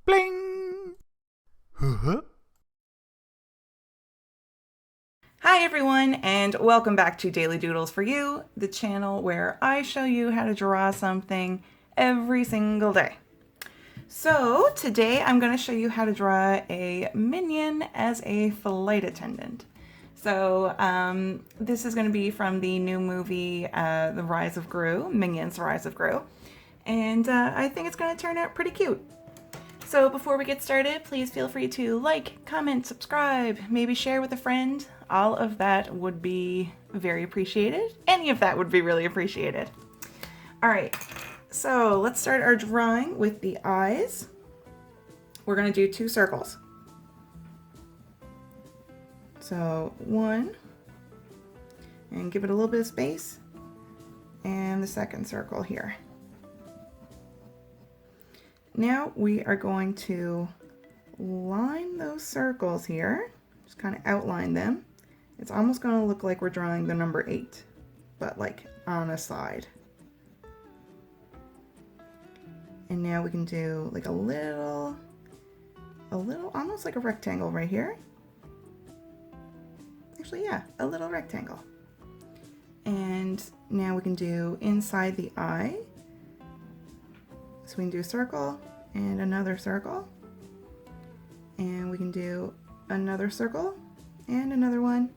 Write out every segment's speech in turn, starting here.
Bling! Huh? Hi everyone, and welcome back to Daily Doodles for You, the channel where I show you how to draw something every single day. So today I'm going to show you how to draw a minion as a flight attendant. So this is going to be from the new movie, The Rise of Gru, Minions Rise of Gru, and I think it's going to turn out pretty cute. So before we get started, please feel free to like, comment, subscribe, maybe share with a friend. All of that would be very appreciated. Any of that would be really appreciated. All right, so let's start our drawing with the eyes. We're gonna do 2 circles. So 1, and give it a little bit of space, and the second circle here. Now we are going to line those circles here, just kind of outline them. It's almost going to look like we're drawing the number 8, but like on a side. And now we can do like a little, almost like a rectangle right here. Actually, yeah, a little rectangle. And now we can do inside the eye. So we can do a circle and another circle, and we can do another circle and another one,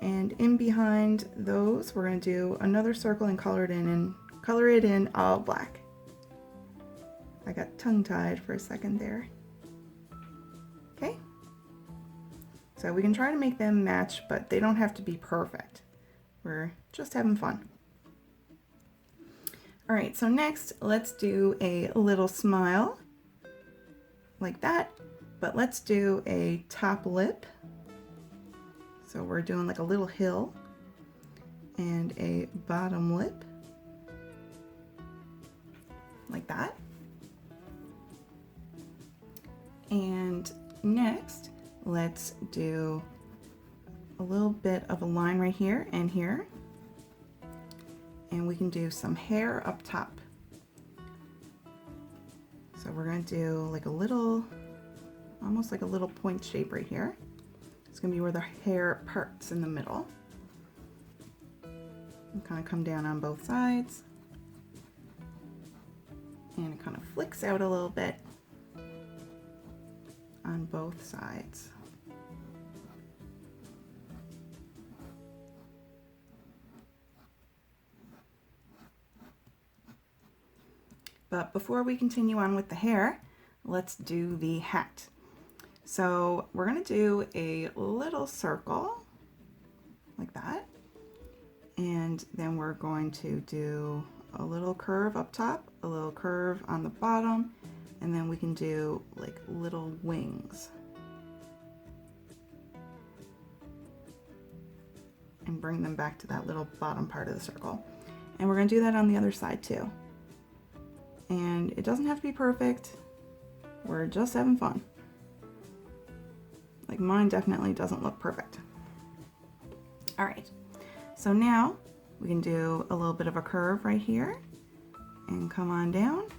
and in behind those we're going to do another circle and color it in all black. I got tongue-tied for a second there. Okay, so we can try to make them match, but they don't have to be perfect. We're just having fun. All right, so next let's do a little smile like that, but let's do a top lip. So we're doing like a little hill, and a bottom lip like that. And next let's do a little bit of a line right here and here. And we can do some hair up top. So we're going to do like a little, almost like a little point shape right here. It's going to be where the hair parts in the middle. And kind of come down on both sides. And it kind of flicks out a little bit on both sides. But before we continue on with the hair, let's do the hat. So we're going to do a little circle like that, and then we're going to do a little curve up top, a little curve on the bottom, and then we can do like little wings and bring them back to that little bottom part of the circle. And we're going to do that on the other side too. And it doesn't have to be perfect. We're just having fun. Like mine definitely doesn't look perfect. All right, so now we can do a little bit of a curve right here and come on down,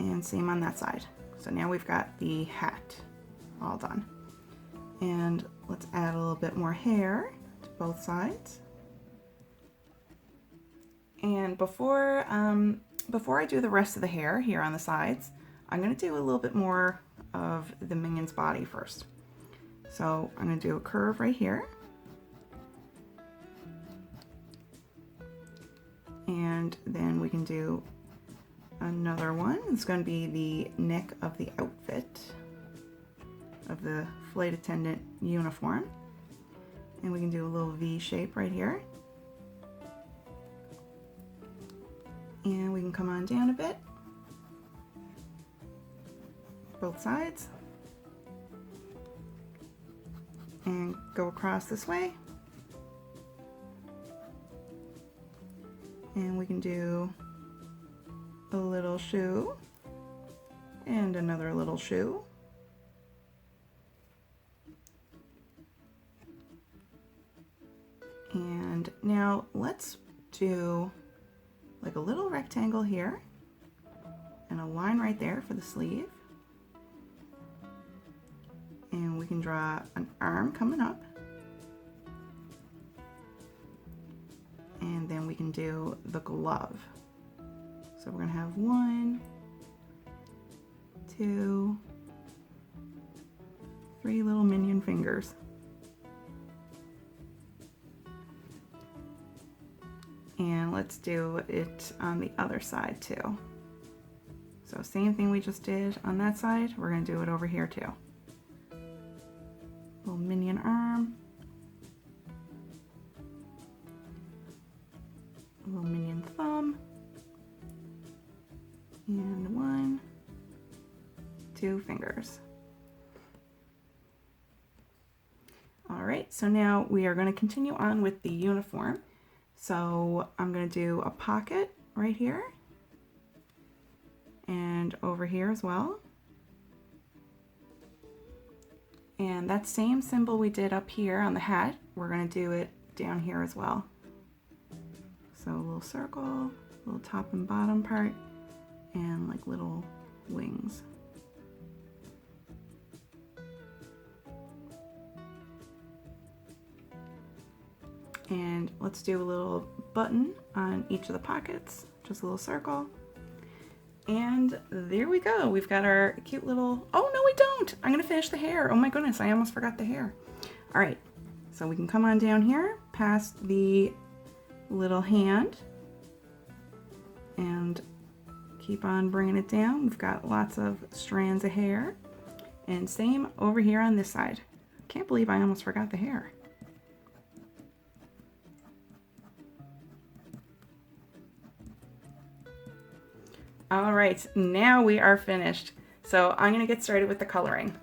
and same on that side. So now we've got the hat all done. And let's add a little bit more hair to both sides. And before I do the rest of the hair here on the sides, I'm going to do a little bit more of the minion's body first. So I'm going to do a curve right here. And then we can do another one. It's going to be the neck of the outfit of the flight attendant uniform. And we can do a little V shape right here. And we can come on down a bit, both sides, and go across this way. And we can do a little shoe and another little shoe. And now let's do like a little rectangle here and a line right there for the sleeve. And we can draw an arm coming up. And then we can do the glove. So we're gonna have 1, 2, 3 little minion fingers. And let's do it on the other side too. So same thing we just did on that side, we're gonna do it over here too. Little minion arm. Little minion thumb. And 1, 2 fingers. All right, so now we are going to continue on with the uniform. So I'm going to do a pocket right here and over here as well. And that same symbol we did up here on the hat, we're going to do it down here as well. So a little circle, little top and bottom part, and like little wings. And let's do a little button on each of the pockets, just a little circle. And there we go. We've got our cute little, oh no we don't! I'm gonna finish the hair. Oh my goodness, I almost forgot the hair. All right, so we can come on down here, past the little hand, and keep on bringing it down. We've got lots of strands of hair. And same over here on this side. Can't believe I almost forgot the hair. All right, now we are finished. So I'm gonna get started with the coloring.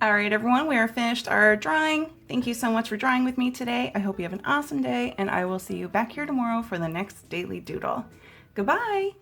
All right, everyone, we are finished our drawing. Thank you so much for drawing with me today. I hope you have an awesome day, and I will see you back here tomorrow for the next Daily Doodle. Goodbye.